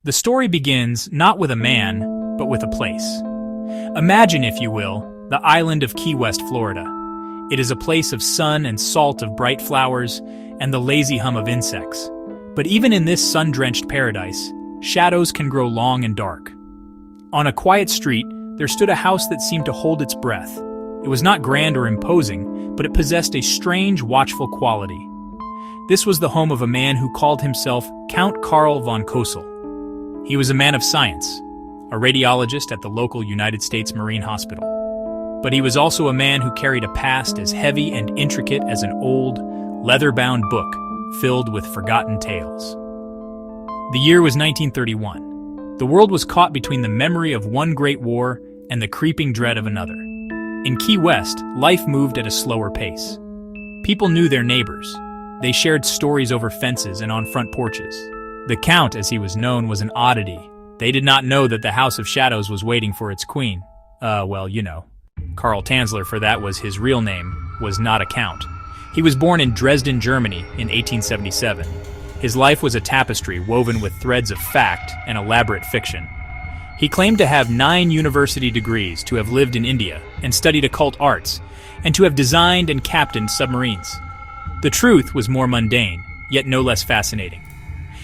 The story begins not with a man, but with a place. Imagine, if you will, the island of Key West, Florida. It is a place of sun and salt of bright flowers and the lazy hum of insects. But even in this sun-drenched paradise, shadows can grow long and dark. On a quiet street, there stood a house that seemed to hold its breath. It was not grand or imposing, but it possessed a strange, watchful quality. This was the home of a man who called himself Count Carl von Cosel. He was a man of science, a radiologist at the local United States Marine Hospital. But he was also a man who carried a past as heavy and intricate as an old, leather-bound book filled with forgotten tales. The year was 1931. The world was caught between the memory of one great war and the creeping dread of another. In Key West, life moved at a slower pace. People knew their neighbors. They shared stories over fences and on front porches. The Count, as he was known, was an oddity. They did not know that the House of Shadows was waiting for its queen. Well, you know. Karl Tanzler, for that was his real name, was not a count. He was born in Dresden, Germany in 1877. His life was a tapestry woven with threads of fact and elaborate fiction. He claimed to have 9 university degrees, to have lived in India and studied occult arts, and to have designed and captained submarines. The truth was more mundane, yet no less fascinating.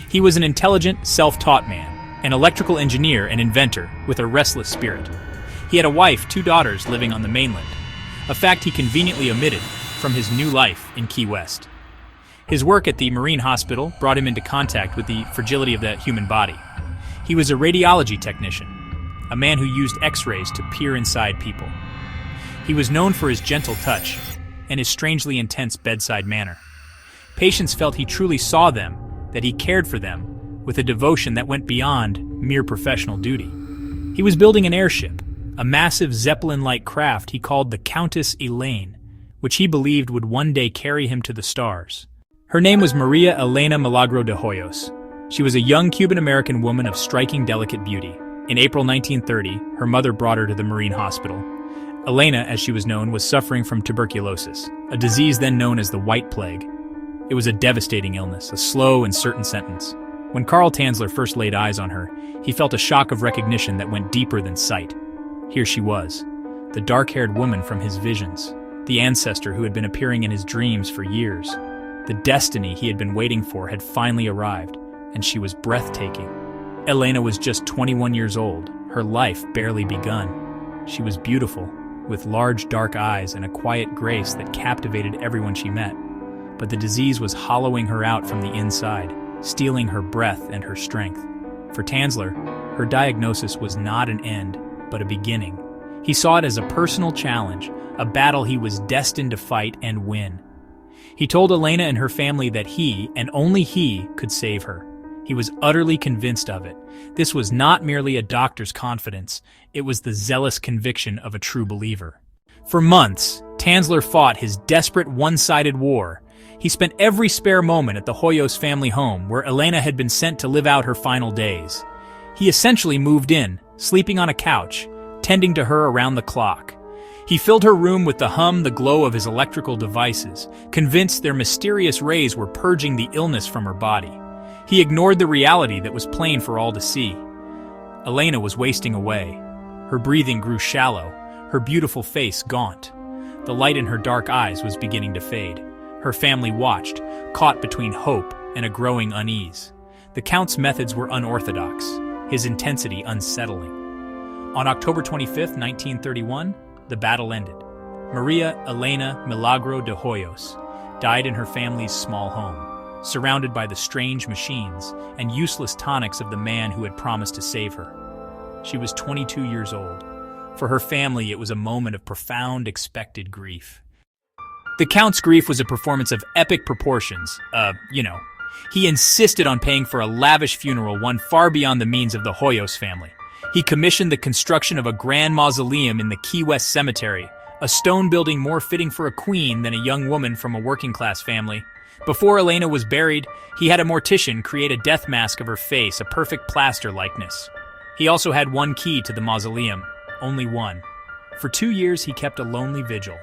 He was an intelligent, self-taught man, an electrical engineer and inventor with a restless spirit. He had a wife, 2 daughters living on the mainland, a fact he conveniently omitted from his new life in Key West. His work at the Marine Hospital brought him into contact with the fragility of the human body. He was a radiology technician, a man who used X-rays to peer inside people. He was known for his gentle touch and his strangely intense bedside manner. Patients felt he truly saw them, that he cared for them, with a devotion that went beyond mere professional duty. He was building an airship, a massive Zeppelin-like craft he called the Countess Elaine, which he believed would one day carry him to the stars. Her name was Maria Elena Milagro de Hoyos. She was a young Cuban-American woman of striking, delicate beauty. In April 1930, her mother brought her to the Marine Hospital. Elena, as she was known, was suffering from tuberculosis, a disease then known as the White Plague. It was a devastating illness, a slow and certain sentence. When Karl Tanzler first laid eyes on her, he felt a shock of recognition that went deeper than sight. Here she was, the dark-haired woman from his visions, the ancestor who had been appearing in his dreams for years. The destiny he had been waiting for had finally arrived, and she was breathtaking. Elena was just 21 years old, her life barely begun. She was beautiful, with large dark eyes and a quiet grace that captivated everyone she met. But the disease was hollowing her out from the inside, stealing her breath and her strength. For Tanzler, her diagnosis was not an end, but a beginning. He saw it as a personal challenge, a battle he was destined to fight and win. He told Elena and her family that he, and only he, could save her. He was utterly convinced of it. This was not merely a doctor's confidence, it was the zealous conviction of a true believer. For months, Tanzler fought his desperate one-sided war. He spent every spare moment at the Hoyos family home, where Elena had been sent to live out her final days. He essentially moved in, sleeping on a couch, tending to her around the clock. He filled her room with the glow of his electrical devices, convinced their mysterious rays were purging the illness from her body. He ignored the reality that was plain for all to see. Elena was wasting away. Her breathing grew shallow, her beautiful face gaunt. The light in her dark eyes was beginning to fade. Her family watched, caught between hope and a growing unease. The Count's methods were unorthodox, his intensity unsettling. On October 25, 1931, the battle ended. Maria Elena Milagro de Hoyos died in her family's small home, surrounded by the strange machines and useless tonics of the man who had promised to save her. She was 22 years old. For her family, it was a moment of profound, expected grief. The Count's grief was a performance of epic proportions. He insisted on paying for a lavish funeral, one far beyond the means of the Hoyos family. He commissioned the construction of a grand mausoleum in the Key West Cemetery, a stone building more fitting for a queen than a young woman from a working-class family. Before Elena was buried, he had a mortician create a death mask of her face, a perfect plaster likeness. He also had one key to the mausoleum, only one. For 2 years, he kept a lonely vigil.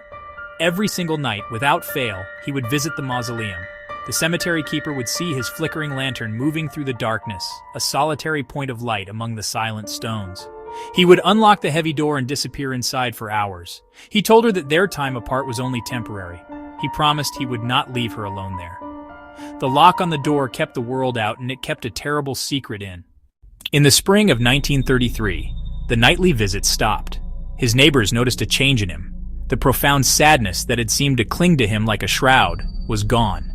Every single night, without fail, he would visit the mausoleum. The cemetery keeper would see his flickering lantern moving through the darkness, a solitary point of light among the silent stones. He would unlock the heavy door and disappear inside for hours. He told her that their time apart was only temporary. He promised he would not leave her alone there. The lock on the door kept the world out, and it kept a terrible secret in. In the spring of 1933, the nightly visits stopped. His neighbors noticed a change in him. The profound sadness that had seemed to cling to him like a shroud was gone.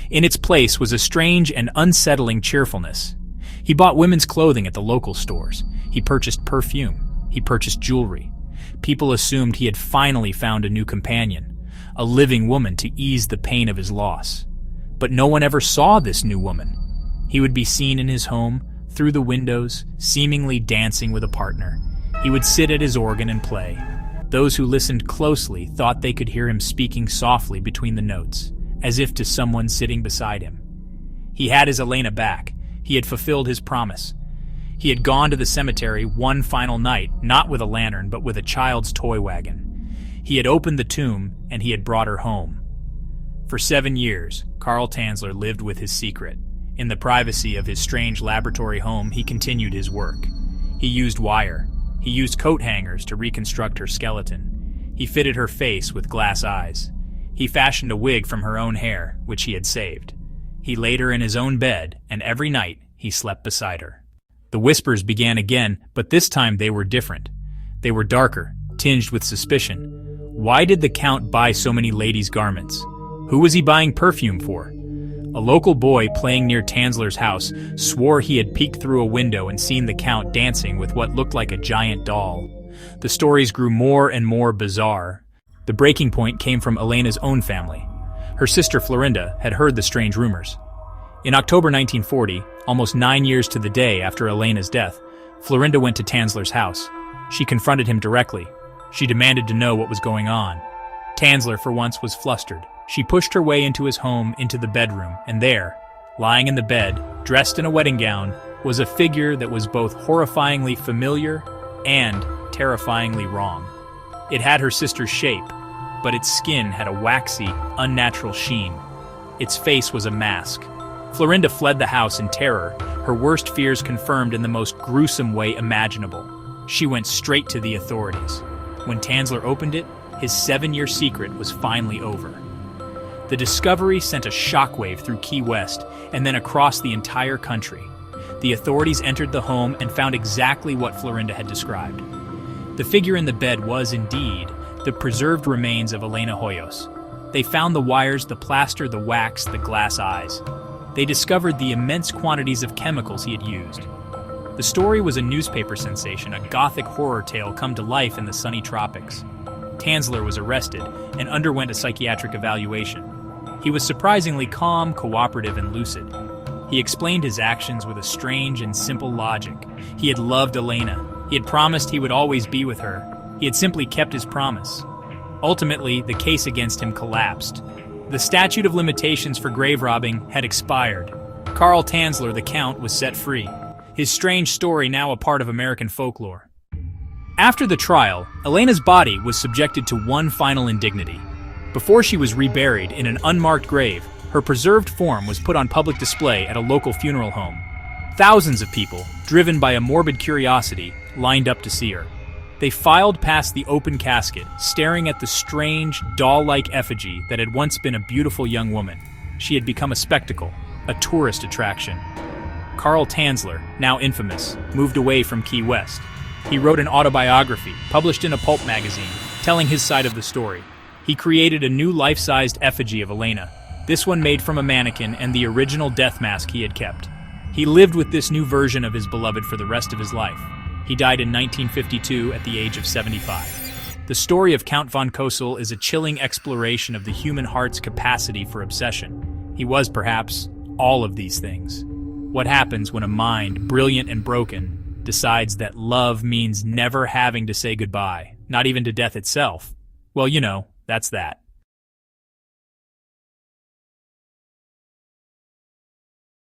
In its place was a strange and unsettling cheerfulness. He bought women's clothing at the local stores. He purchased perfume. He purchased jewelry. People assumed he had finally found a new companion, a living woman to ease the pain of his loss. But no one ever saw this new woman. He would be seen in his home, through the windows, seemingly dancing with a partner. He would sit at his organ and play. Those who listened closely thought they could hear him speaking softly between the notes, as if to someone sitting beside him. He had his Elena back. He had fulfilled his promise. He had gone to the cemetery one final night, not with a lantern, but with a child's toy wagon. He had opened the tomb, and he had brought her home. For 7 years, Carl Tanzler lived with his secret. In the privacy of his strange laboratory home, he continued his work. He used wire. He used coat hangers to reconstruct her skeleton. He fitted her face with glass eyes. He fashioned a wig from her own hair, which he had saved. He laid her in his own bed, and every night he slept beside her. The whispers began again, but this time they were different. They were darker, tinged with suspicion. Why did the Count buy so many ladies' garments? Who was he buying perfume for? A local boy playing near Tanzler's house swore he had peeked through a window and seen the Count dancing with what looked like a giant doll. The stories grew more and more bizarre. The breaking point came from Elena's own family. Her sister Florinda had heard the strange rumors. In October 1940, almost 9 years to the day after Elena's death, Florinda went to Tanzler's house. She confronted him directly. She demanded to know what was going on. Tanzler, for once, was flustered. She pushed her way into his home, into the bedroom, and there, lying in the bed, dressed in a wedding gown, was a figure that was both horrifyingly familiar and terrifyingly wrong. It had her sister's shape, but its skin had a waxy, unnatural sheen. Its face was a mask. Florinda fled the house in terror, her worst fears confirmed in the most gruesome way imaginable. She went straight to the authorities. When Tanzler opened it, his 7-year secret was finally over. The discovery sent a shockwave through Key West and then across the entire country. The authorities entered the home and found exactly what Florinda had described. The figure in the bed was, indeed, the preserved remains of Elena Hoyos. They found the wires, the plaster, the wax, the glass eyes. They discovered the immense quantities of chemicals he had used. The story was a newspaper sensation, a gothic horror tale come to life in the sunny tropics. Tanzler was arrested and underwent a psychiatric evaluation. He was surprisingly calm, cooperative, and lucid. He explained his actions with a strange and simple logic. He had loved Elena. He had promised he would always be with her. He had simply kept his promise. Ultimately, the case against him collapsed. The statute of limitations for grave robbing had expired. Carl Tanzler, the Count, was set free. His strange story now a part of American folklore. After the trial, Elena's body was subjected to one final indignity. Before she was reburied in an unmarked grave, her preserved form was put on public display at a local funeral home. Thousands of people, driven by a morbid curiosity, lined up to see her. They filed past the open casket, staring at the strange, doll-like effigy that had once been a beautiful young woman. She had become a spectacle, a tourist attraction. Carl Tanzler, now infamous, moved away from Key West. He wrote an autobiography, published in a pulp magazine, telling his side of the story. He created a new life-sized effigy of Elena, this one made from a mannequin and the original death mask he had kept. He lived with this new version of his beloved for the rest of his life. He died in 1952 at the age of 75. The story of Count von Cosel is a chilling exploration of the human heart's capacity for obsession. He was, perhaps, all of these things. What happens when a mind, brilliant and broken, decides that love means never having to say goodbye, not even to death itself? Well, that's that.